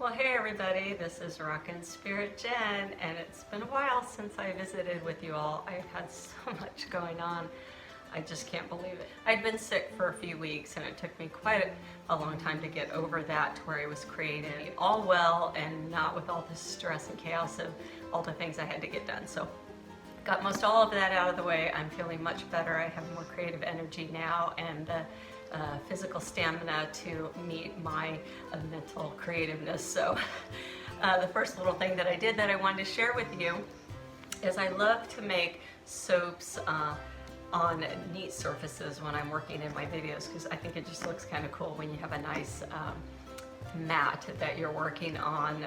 Well, hey everybody, this is Rawkin Spirit Jen, and it's been a while since I visited with you all. I've had so much going on. I just can't believe it. I'd been sick for a few weeks, and it took me quite a long time to get over that to where I was creating all well and not with all the stress and chaos of all the things I had to get done. So got most all of that out of the way. I'm feeling much better. I have more creative energy now and physical stamina to meet my mental creativeness. So the first little thing that I did that I wanted to share with you is I love to make soaps on neat surfaces when I'm working in my videos, because I think it just looks kind of cool when you have a nice mat that you're working on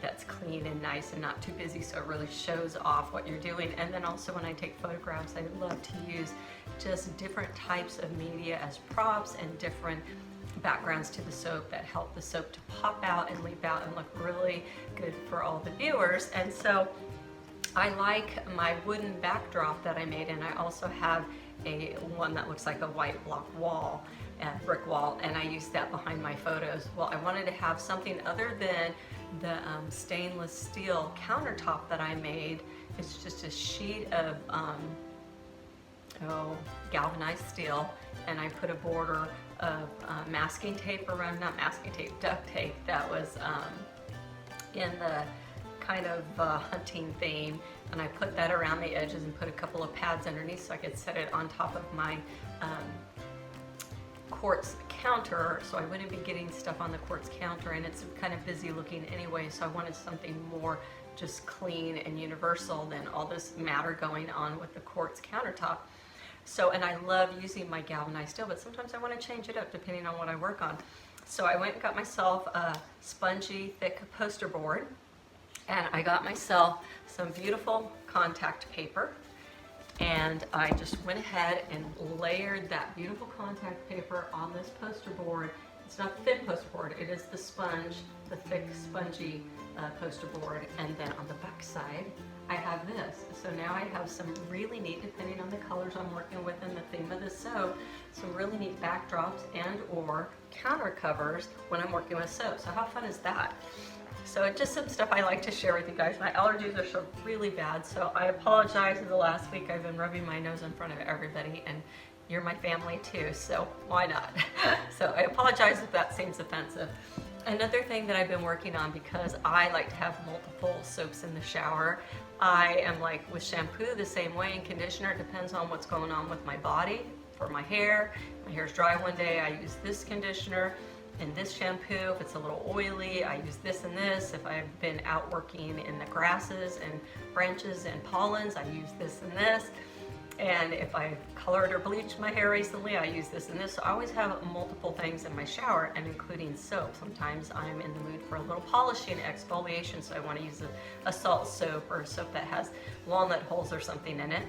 that's clean and nice and not too busy, so it really shows off what you're doing. And then also when I take photographs, I love to use just different types of media as props and different backgrounds to the soap that help the soap to pop out and leap out and look really good for all the viewers. And so I like my wooden backdrop that I made, and I also have one that looks like a white block wall, brick wall, and I use that behind my photos. Well, I wanted to have something other than the stainless steel countertop that I made. It's just a sheet of galvanized steel, and I put a border of masking tape around, not masking tape, duct tape that was in the kind of hunting theme, and I put that around the edges and put a couple of pads underneath so I could set it on top of my quartz counter, so I wouldn't be getting stuff on the quartz counter, and it's kind of busy looking anyway, so I wanted something more just clean and universal than all this matter going on with the quartz countertop. So, and I love using my galvanized steel, but sometimes I want to change it up depending on what I work on. So I went and got myself a spongy thick poster board, and I got myself some beautiful contact paper, and I just went ahead and layered that beautiful contact paper on this poster board. It's not the thin poster board, it is the sponge, the thick spongy poster board. And then on the back side I have this. So now I have some really neat, depending on the colors I'm working with and the theme of the soap, some really neat backdrops and or counter covers when I'm working with soap. So how fun is that? So just some stuff I like to share with you guys. My allergies are so really bad, so I apologize. In the last week I've been rubbing my nose in front of everybody, and you're my family too, so why not? So I apologize if that seems offensive. Another thing that I've been working on, because I like to have multiple soaps in the shower, I am like with shampoo the same way, and conditioner, it depends on what's going on with my body. For my hair's dry one day, I use this conditioner and this shampoo. If it's a little oily, I use this and this. If I've been out working in the grasses and branches and pollens, I use this and this. And if I've colored or bleached my hair recently, I use this and this. So I always have multiple things in my shower, and including soap. Sometimes I'm in the mood for a little polishing exfoliation, so I want to use a salt soap or a soap that has walnut holes or something in it.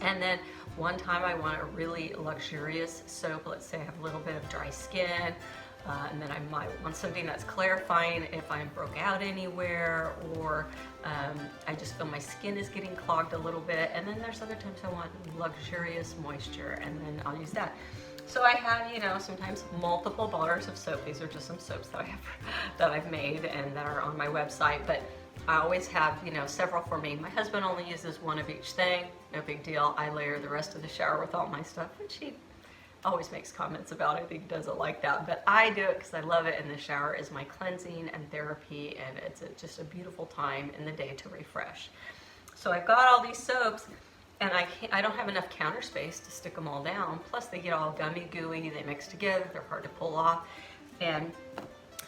And then one time I want a really luxurious soap. Let's say I have a little bit of dry skin, and then I might want something that's clarifying if I'm broke out anywhere, or I just feel my skin is getting clogged a little bit. And then there's other times I want luxurious moisture, and then I'll use that. So I have, you know, sometimes multiple bars of soap. These are just some soaps that I have that I've made and that are on my website, but I always have, you know, several for me. My husband only uses one of each thing, no big deal. I layer the rest of the shower with all my stuff, which he always makes comments about. I think he doesn't like that, but I do it because I love it, and the shower is my cleansing and therapy, and it's just a beautiful time in the day to refresh. So I've got all these soaps, and I don't have enough counter space to stick them all down. Plus they get all gummy gooey, they mix together, they're hard to pull off. And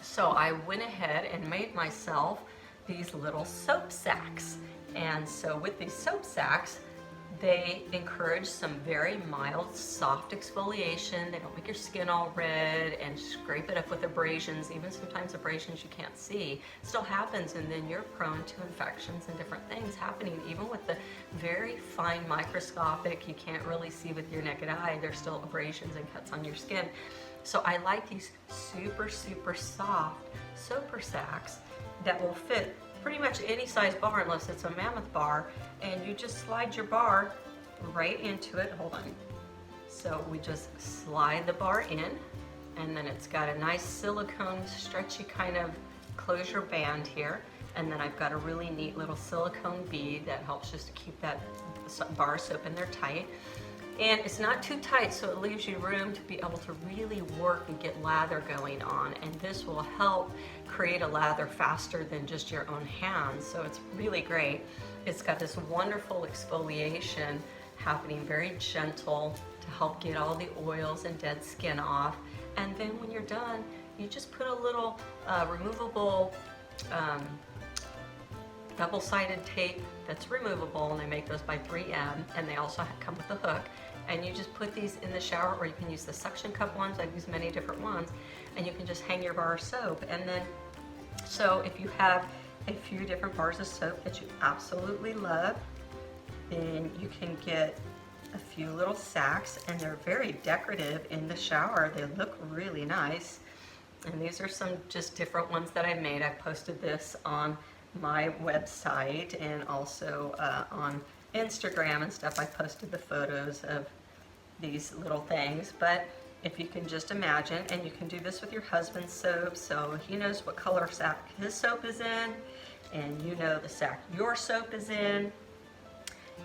so I went ahead and made myself these little soap sacks. And so with these soap sacks, they encourage some very mild, soft exfoliation. They don't make your skin all red and scrape it up with abrasions. Even sometimes abrasions you can't see still happens, and then you're prone to infections and different things happening. Even with the very fine microscopic, you can't really see with your naked eye, there's still abrasions and cuts on your skin. So I like these super, super soft soaper sacks that will fit pretty much any size bar unless it's a mammoth bar, and you just slide your bar right into it. Hold on. So we just slide the bar in, and then it's got a nice silicone stretchy kind of closure band here, and then I've got a really neat little silicone bead that helps just to keep that bar soap in there tight. And it's not too tight, so it leaves you room to be able to really work and get lather going on, and this will help create a lather faster than just your own hands, so it's really great. It's got this wonderful exfoliation happening, very gentle, to help get all the oils and dead skin off. And then when you're done, you just put a little removable double-sided tape that's removable, and they make those by 3M, and they also come with a hook. And you just put these in the shower, or you can use the suction cup ones. I've used many different ones, and you can just hang your bar of soap. And then, so if you have a few different bars of soap that you absolutely love, then you can get a few little sacks, and they're very decorative in the shower. They look really nice. And these are some just different ones that I made. I posted this on my website and also on Instagram and stuff. I posted the photos of these little things, but if you can just imagine, and you can do this with your husband's soap, so he knows what color sack his soap is in, and you know the sack your soap is in,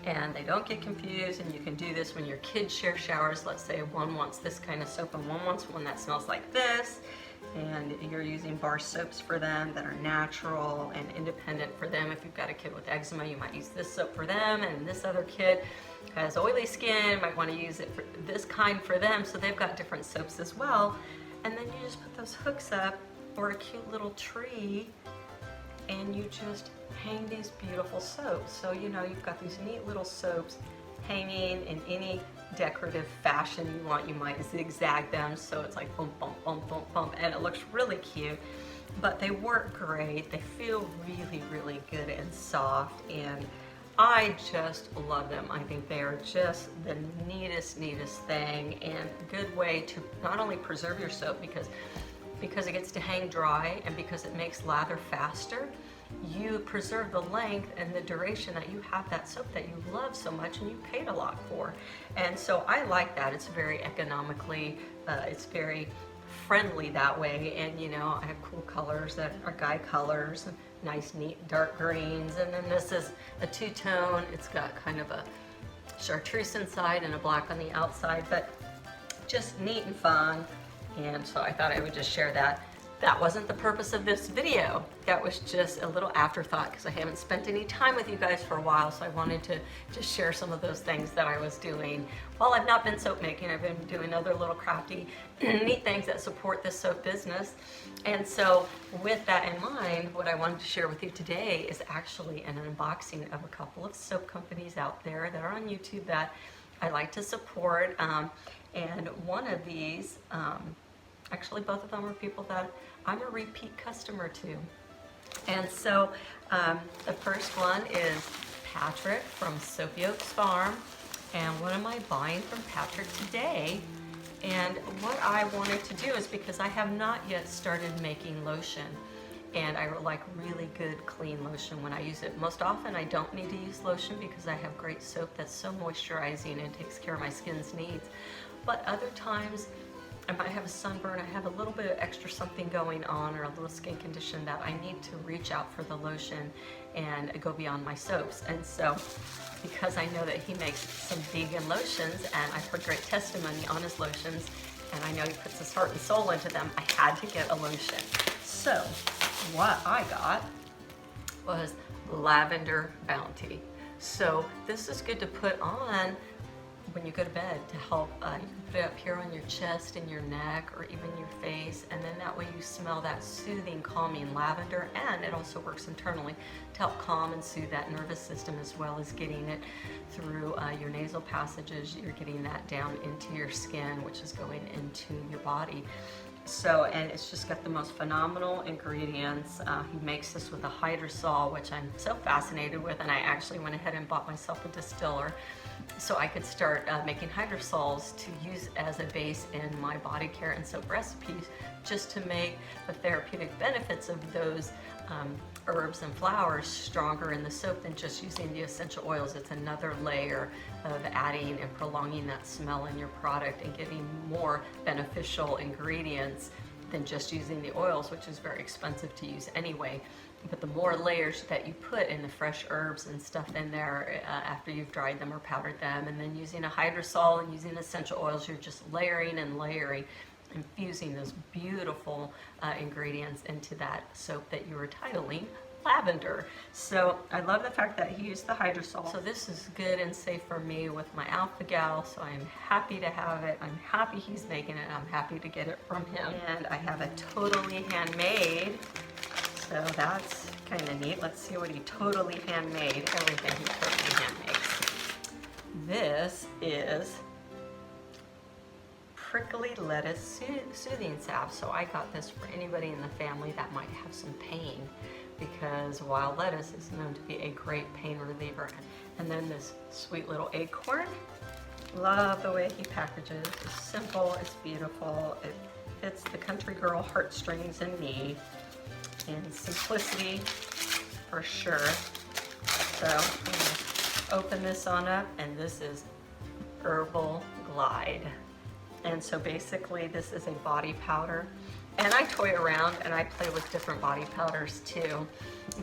and they don't get confused. And you can do this when your kids share showers. Let's say one wants this kind of soap and one wants one that smells like this, and you're using bar soaps for them that are natural and independent for them. If you've got a kid with eczema, you might use this soap for them, and this other kid has oily skin, might want to use it for this kind for them, so they've got different soaps as well. And then you just put those hooks up, or a cute little tree, and you just hang these beautiful soaps. So you know you've got these neat little soaps hanging in any decorative fashion you want. You might zigzag them so it's like bump, bump, bump, bump, bump, and it looks really cute. But they work great. They feel really, really good and soft, and I just love them. I think they are just the neatest thing, and a good way to not only preserve your soap because it gets to hang dry, and because it makes lather faster, you preserve the length and the duration that you have that soap that you love so much and you paid a lot for. And so I like that. It's very economically, it's very friendly that way. And you know, I have cool colors that are guy colors, nice neat dark greens, and then this is a two-tone. It's got kind of a chartreuse inside and a black on the outside, but just neat and fun. And so I thought I would just share that. That wasn't the purpose of this video. That was just a little afterthought because I haven't spent any time with you guys for a while, so I wanted to just share some of those things that I was doing while I've not been soap making. I've been doing other little crafty, neat things that support this soap business. And so with that in mind, what I wanted to share with you today is actually an unboxing of a couple of soap companies out there that are on YouTube that I like to support. And one of these, actually both of them are people that I'm a repeat customer to. And so the first one is Patrick from Soapy Oaks Farm. And what am I buying from Patrick today? And what I wanted to do is, because I have not yet started making lotion, and I like really good clean lotion when I use it. Most often I don't need to use lotion because I have great soap that's so moisturizing and takes care of my skin's needs. But other times I might have a sunburn, I have a little bit of extra something going on, or a little skin condition that I need to reach out for the lotion and go beyond my soaps. And so, because I know that he makes some vegan lotions, and I've heard great testimony on his lotions, and I know he puts his heart and soul into them, I had to get a lotion. So, what I got was Lavender Bounty. So, this is good to put on when you go to bed to help, you can put it up here on your chest and your neck, or even your face, and then that way you smell that soothing, calming lavender, and it also works internally to help calm and soothe that nervous system, as well as getting it through your nasal passages. You're getting that down into your skin, which is going into your body. So, and it's just got the most phenomenal ingredients. He makes this with a hydrosol, which I'm so fascinated with, and I actually went ahead and bought myself a distiller so I could start making hydrosols to use as a base in my body care and soap recipes, just to make the therapeutic benefits of those herbs and flowers stronger in the soap than just using the essential oils. It's another layer of adding and prolonging that smell in your product and giving more beneficial ingredients than just using the oils, which is very expensive to use anyway. But the more layers that you put in the fresh herbs and stuff in there after you've dried them or powdered them, and then using a hydrosol and using essential oils, you're just layering and layering, infusing those beautiful ingredients into that soap that you were titling lavender. So I love the fact that he used the hydrosol. So this is good and safe for me with my Alpha Gal, so I'm happy to have it. I'm happy he's making it. I'm happy to get it from him. And I have a totally handmade, so that's kind of neat. Let's see what he totally handmade, everything he totally hand makes. This is prickly lettuce soothing salve. So I got this for anybody in the family that might have some pain, because wild lettuce is known to be a great pain reliever. And then this sweet little acorn. Love the way he packages. It's simple, it's beautiful. It fits the country girl heartstrings in me. And simplicity for sure. So I'm gonna open this on up, and this is Herbal Glide. And so basically this is a body powder. And I toy around and I play with different body powders too.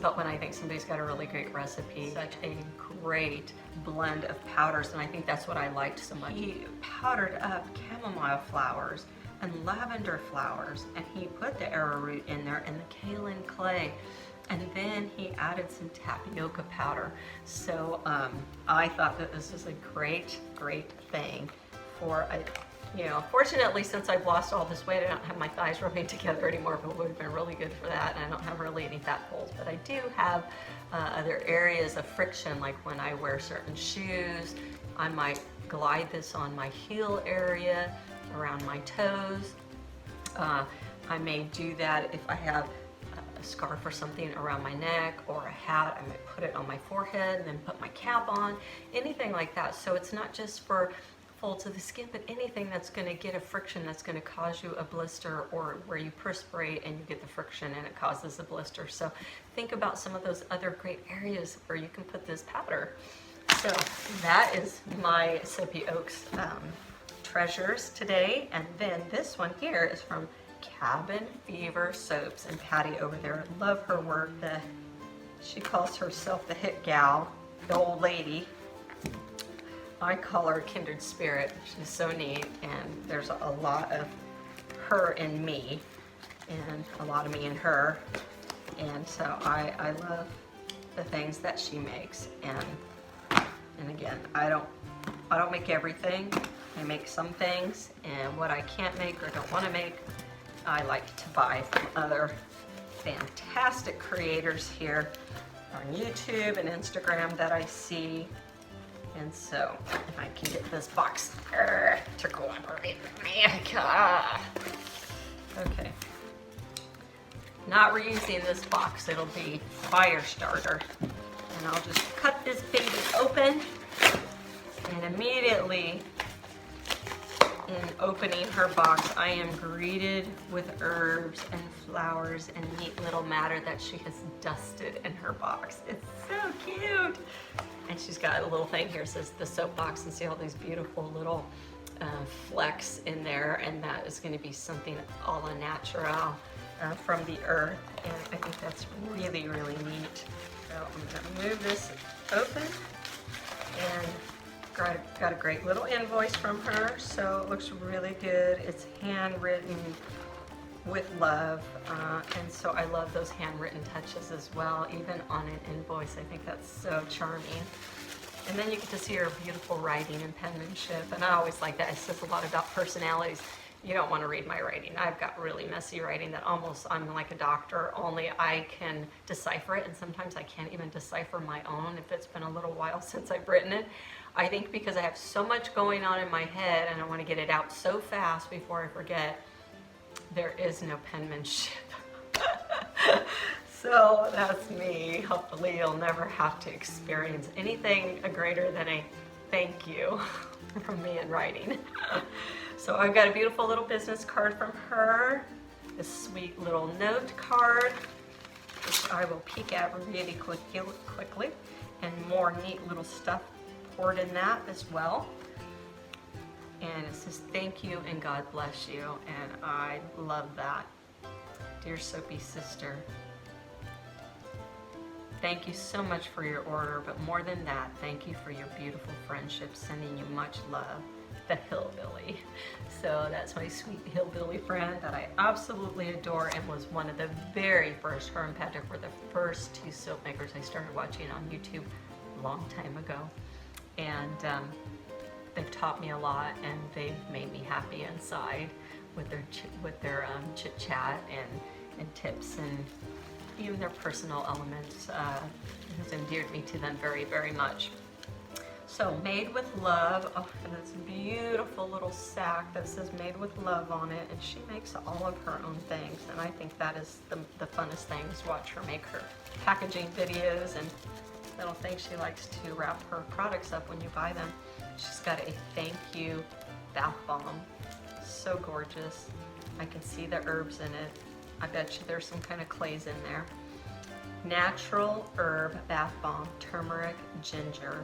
But when I think somebody's got a really great recipe, such a great blend of powders, and I think that's what I liked so much. He powdered up chamomile flowers and lavender flowers, and he put the arrowroot in there and the kaolin clay. And then he added some tapioca powder. So I thought that this was a great, great thing for a, you know, fortunately, since I've lost all this weight, I don't have my thighs rubbing together anymore, but it would have been really good for that. And I don't have really any fat folds, but I do have other areas of friction, like when I wear certain shoes, I might glide this on my heel area, around my toes. I may do that if I have a scarf or something around my neck, or a hat. I might put it on my forehead and then put my cap on, anything like that. So it's not just for folds of the skin, but anything that's going to get a friction that's going to cause you a blister, or where you perspirate and you get the friction and it causes a blister. So think about some of those other great areas where you can put this powder. So that is my Soapy Oaks treasures today. And then this one here is from Cabin Fever Soaps, and Patty over there, love her work. She calls herself the hit gal, the old lady. I call her Kindred Spirit. She's so neat, and there's a lot of her in me, and a lot of me in her. And so I love the things that she makes. And again, I don't make everything. I make some things, and what I can't make or don't want to make, I like to buy from other fantastic creators here on YouTube and Instagram that I see. And so, if I can get this box to cooperate with me. Okay. Not reusing this box, it'll be fire starter. And I'll just cut this baby open, and immediately in opening her box, I am greeted with herbs and flowers and neat little matter that she has dusted in her box. It's so cute. And she's got a little thing here that says the soap box, and see all these beautiful little flecks in there, and that is going to be something a la natural from the earth, and I think that's really, really neat. So I'm going to move this open, and got a great little invoice from her, so it looks really good. It's handwritten with love, and so I love those handwritten touches as well, even on an invoice. I think that's so charming. And then you get to see her beautiful writing and penmanship, and I always like that. It says a lot about personalities. You don't want to read my writing. I've got really messy writing that almost, I'm like a doctor, only I can decipher it, and sometimes I can't even decipher my own if it's been a little while since I've written it. I think because I have so much going on in my head and I want to get it out so fast before I forget, there is no penmanship. So that's me. Hopefully you'll never have to experience anything greater than a thank you from me in writing. So I've got a beautiful little business card from her, this sweet little note card, which I will peek at really quickly, and more neat little stuff poured in that as well. And it says thank you and God bless you, and I love that. Dear Soapy Sister, thank you so much for your order, but more than that, thank you for your beautiful friendship. Sending you much love, the Hillbilly. So that's my sweet Hillbilly friend that I absolutely adore and was one of the very first, her and Patrick were the first two soap makers I started watching on YouTube a long time ago. And they've taught me a lot, and they've made me happy inside with their chit chat and tips, and even their personal elements has endeared me to them very, very much. So Made with Love, oh, and it's a beautiful little sack that says Made with Love on it, and she makes all of her own things, and I think that is the funnest thing, is watch her make her packaging videos and little things she likes to wrap her products up when you buy them. She's got a thank you bath bomb, so gorgeous. I can see the herbs in it. I bet you there's some kind of clays in there. Natural herb bath bomb, turmeric, ginger,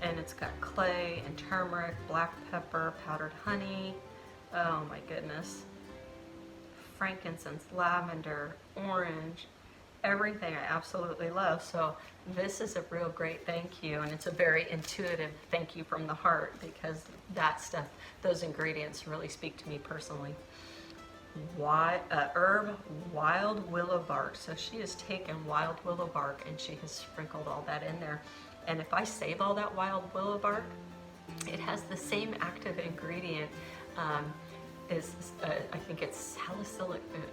and it's got clay and turmeric, black pepper, powdered honey. Oh my goodness. Frankincense, lavender, orange, everything I absolutely love. So this is a real great thank you, and it's a very intuitive thank you from the heart, because that stuff, those ingredients really speak to me personally. Herb wild willow bark. So she has taken wild willow bark and she has sprinkled all that in there. And if I save all that wild willow bark, it has the same active ingredient. I think it's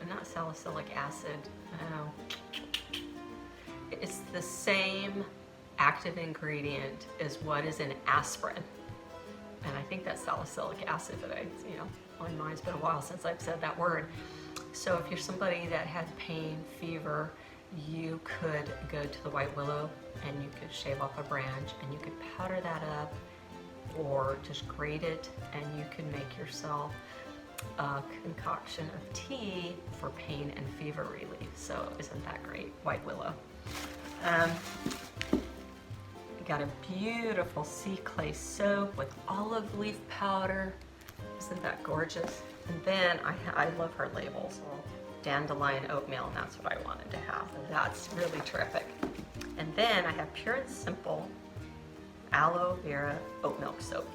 not salicylic acid. It's the same active ingredient as what is in aspirin. And I think that's salicylic acid, but my mind's been a while since I've said that word. So if you're somebody that had pain, fever, you could go to the white willow and you could shave off a branch and you could powder that up, or just grate it, and you can make yourself a concoction of tea for pain and fever relief. So isn't that great? White willow. Got a beautiful sea clay soap with olive leaf powder. Isn't that gorgeous? And then I love her labels. Dandelion oatmeal, and that's what I wanted to have. That's really terrific. And then I have Pure and Simple aloe vera oat milk soap.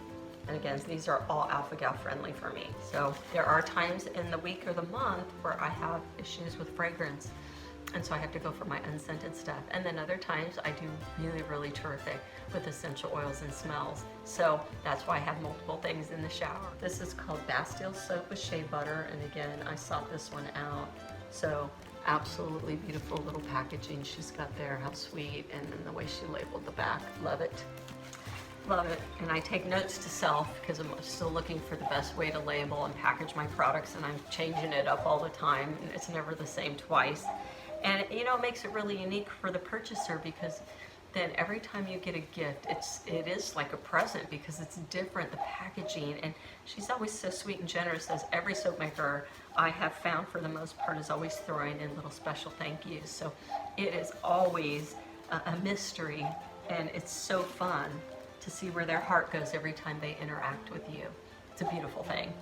And again, these are all alpha-gal friendly for me. So there are times in the week or the month where I have issues with fragrance, and so I have to go for my unscented stuff. And then other times I do really, really terrific with essential oils and smells. So that's why I have multiple things in the shower. This is called Bastille Soap with Shea Butter, and again, I sought this one out. So absolutely beautiful little packaging she's got there, how sweet, and then the way she labeled the back. Love it. Love it. And I take notes to self because I'm still looking for the best way to label and package my products, and I'm changing it up all the time, and it's never the same twice. And it makes it really unique for the purchaser, because then every time you get a gift, it is like a present, because it's different, the packaging. And she's always so sweet and generous, as every soap maker I have found for the most part is always throwing in little special thank yous. So it is always a mystery, and it's so fun to see where their heart goes every time they interact with you. It's a beautiful thing.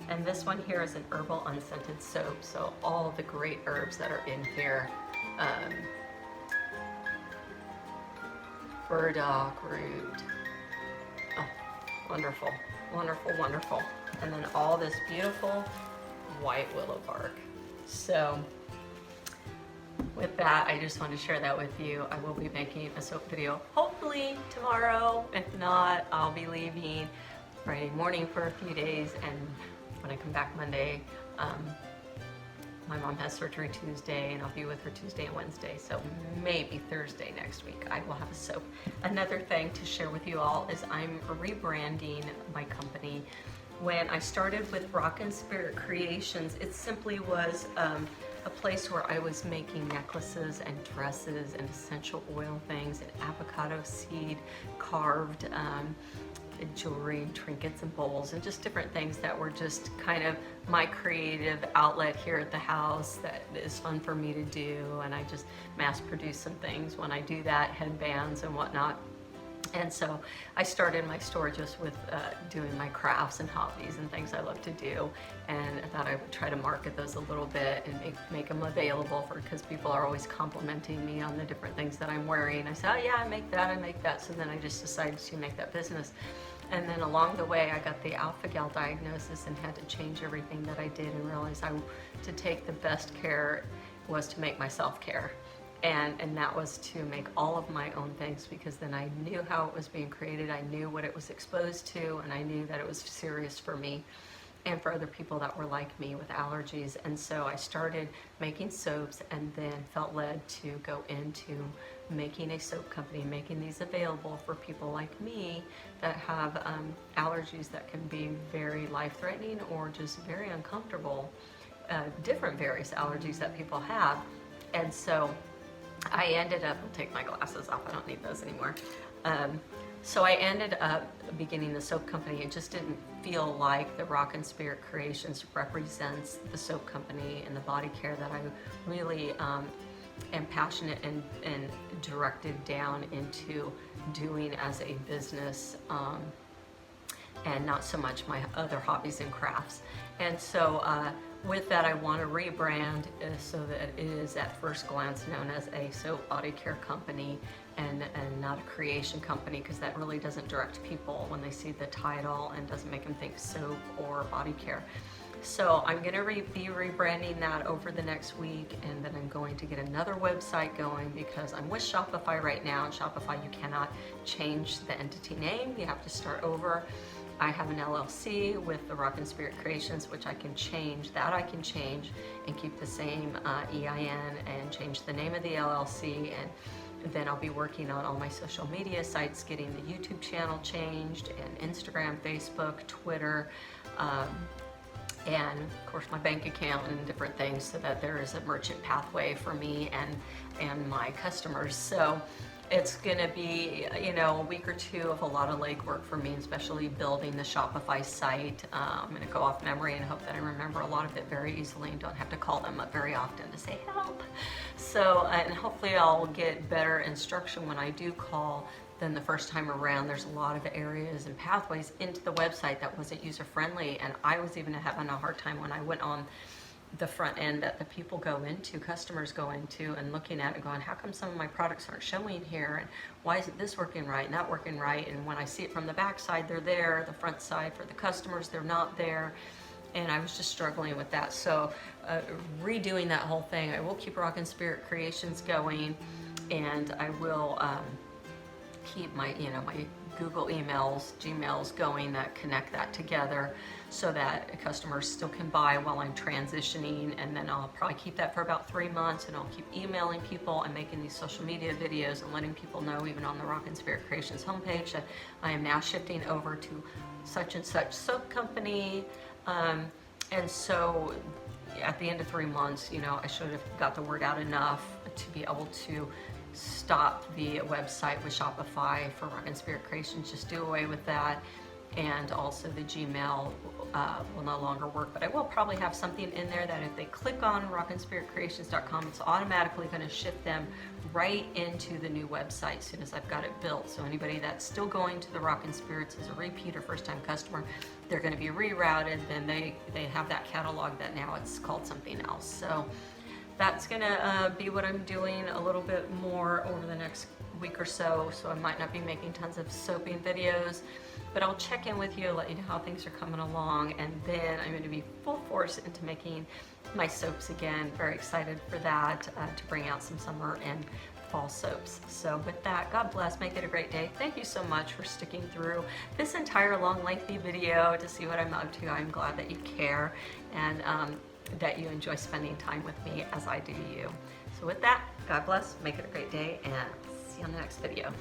And this one here is an herbal unscented soap. So all of the great herbs that are in here. Burdock root. Oh, wonderful, wonderful, wonderful. And then all this beautiful white willow bark. So with that, I just want to share that with you. I will be making a soap video hopefully tomorrow. If not, I'll be leaving Friday morning for a few days, and when I come back Monday, my mom has surgery Tuesday, and I'll be with her Tuesday and Wednesday, so maybe Thursday next week I will have a soap. Another thing to share with you all is I'm rebranding my company. When I started with Rawkin Spirit Creations, it simply was a place where I was making necklaces and dresses and essential oil things and avocado seed carved. jewelry, trinkets and bowls, and just different things that were just kind of my creative outlet here at the house that is fun for me to do. And I just mass produce some things when I do that, headbands and whatnot. And so I started my store just with doing my crafts and hobbies and things I love to do. And I thought I would try to market those a little bit and make them available because people are always complimenting me on the different things that I'm wearing. I said, oh yeah, I make that. So then I just decided to make that business. And then along the way, I got the alpha-gal diagnosis and had to change everything that I did and realized to take the best care was to make myself care. And that was to make all of my own things, because then I knew how it was being created, I knew what it was exposed to, and I knew that it was serious for me and for other people that were like me with allergies. And so I started making soaps and then felt led to go into making a soap company, making these available for people like me that have allergies that can be very life-threatening or just very uncomfortable, different various allergies that people have. And so I ended up, I'll take my glasses off, I don't need those anymore. So I ended up beginning the soap company. It just didn't feel like the Rawkin Spirit Creations represents the soap company and the body care that I really am passionate and directed down into doing as a business, and not so much my other hobbies and crafts. And so with that, I want to rebrand so that it is at first glance known as a soap body care company and not a creation company, because that really doesn't direct people when they see the title and doesn't make them think soap or body care. So I'm going to be rebranding that over the next week, and then I'm going to get another website going because I'm with Shopify right now. And Shopify, you cannot change the entity name. You have to start over. I have an LLC with the Rawkin Spirit Creations, which I can change. That I can change and keep the same EIN and change the name of the LLC. And then I'll be working on all my social media sites, getting the YouTube channel changed, and Instagram, Facebook, Twitter, and of course my bank account and different things, so that there is a merchant pathway for me and my customers. So it's gonna be, a week or two of a lot of legwork for me, especially building the Shopify site. I'm gonna go off memory and hope that I remember a lot of it very easily and don't have to call them up very often to say help. So, and hopefully I'll get better instruction when I do call than the first time around. There's a lot of areas and pathways into the website that wasn't user-friendly, and I was even having a hard time when I went on the front end that the people go into, customers go into, and looking at it going, how come some of my products aren't showing here, and why isn't this working right, not working right? And when I see it from the back side, they're there, the front side for the customers, they're not there. And I was just struggling with that. So redoing that whole thing. I will keep Rawkin Spirit Creations going, and I will keep my, my Google emails, Gmails going that connect that together, so that customers still can buy while I'm transitioning. And then I'll probably keep that for about 3 months, and I'll keep emailing people and making these social media videos and letting people know, even on the Rawkin Spirit Creations homepage, that I am now shifting over to such and such soap company. And so at the end of 3 months, I should have got the word out enough to be able to stop the website with Shopify for Rawkin Spirit Creations, just do away with that. And also the Gmail will no longer work, but I will probably have something in there that if they click on rawkinspiritcreations.com, it's automatically going to shift them right into the new website as soon as I've got it built. So anybody that's still going to the Rawkin Spirits as a repeat or first-time customer, they're going to be rerouted. Then they have that catalog that now it's called something else. So that's gonna be what I'm doing a little bit more over the next week or so. So I might not be making tons of soaping videos, but I'll check in with you, let you know how things are coming along, and then I'm gonna be full force into making my soaps again. Very excited for that, to bring out some summer and fall soaps. So with that, God bless, make it a great day. Thank you so much for sticking through this entire long, lengthy video to see what I'm up to. I'm glad that you care, and that you enjoy spending time with me as I do you. So with that, God bless, make it a great day, and see you on the next video.